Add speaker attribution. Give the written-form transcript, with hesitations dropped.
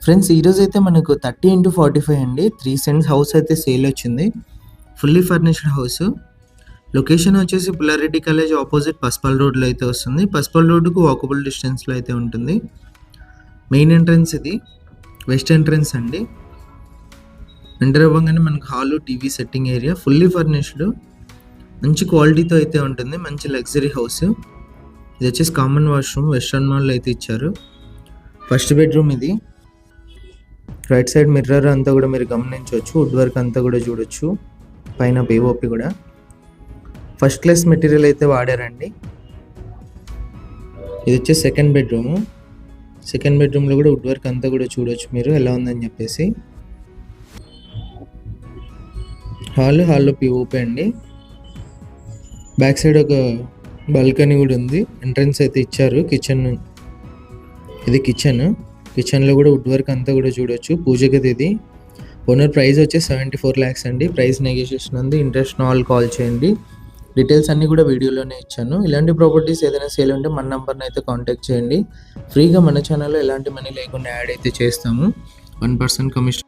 Speaker 1: Friends ఈరోజైతే మనకు 30x45 అండి. 3 సెంట్స్ హౌస్ అయితే సేల్ వచ్చింది. Fully furnished house. లొకేషన్ వచ్చేసి పుల్లారెడ్డి కాలేజ్ ఆపోజిట్ పస్పల్ రోడ్లో అయితే వస్తుంది. పస్పల్ రోడ్డుకు వాకబుల్ డిస్టెన్స్లో అయితే ఉంటుంది. మెయిన్ ఎంట్రన్స్ ఇది, వెస్ట్ ఎంట్రన్స్ అండి. ఎంటర్ అవ్వగానే మనకు hall, TV setting area, fully furnished, మంచి క్వాలిటీతో అయితే ఉంటుంది. మంచి లగ్జరీ హౌస్. ఇది వచ్చేసి కామన్ వాష్రూమ్, వెస్టర్న్ మాల్లో అయితే ఇచ్చారు. ఫస్ట్ బెడ్రూమ్ ఇది. రైట్ సైడ్ మిర్రర్ అంతా కూడా మీరు గమనించవచ్చు. వుడ్ వర్క్ అంతా కూడా చూడొచ్చు. పైన పిఓపి కూడా ఫస్ట్ క్లాస్ మెటీరియల్ అయితే వాడారండి. ఇది వచ్చేసి సెకండ్ బెడ్రూమ్. సెకండ్ బెడ్రూమ్లో కూడా వుడ్ వర్క్ అంతా కూడా చూడొచ్చు మీరు ఎలా ఉందని చెప్పేసి. హాల్లో పిఓపి అండి. బ్యాక్ సైడ్ ఒక బాల్కనీ కూడా ఉంది. ఎంట్రన్స్ అయితే ఇచ్చారు. ఇది కిచెన్లో కూడా వుడ్ వర్క్ అంతా కూడా చూడొచ్చు. పూజ గది ఇది. ఓనర్ ప్రైస్ వచ్చి 74 lakhs అండి. ప్రైస్ నెగోషియేషన్ ఉంది. ఇంట్రెస్ట్ ఆల్ కాల్ చేయండి. డీటెయిల్స్ అన్నీ కూడా వీడియోలోనే ఇచ్చాను. ఇలాంటి ప్రాపర్టీస్ ఏదైనా సేల్ ఉంటే మన నెంబర్ని అయితే కాంటాక్ట్ చేయండి. ఫ్రీగా మన ఛానల్లో ఎలాంటి మనీ లేకుండా యాడ్ అయితే చేస్తాము. 1% కమిషన్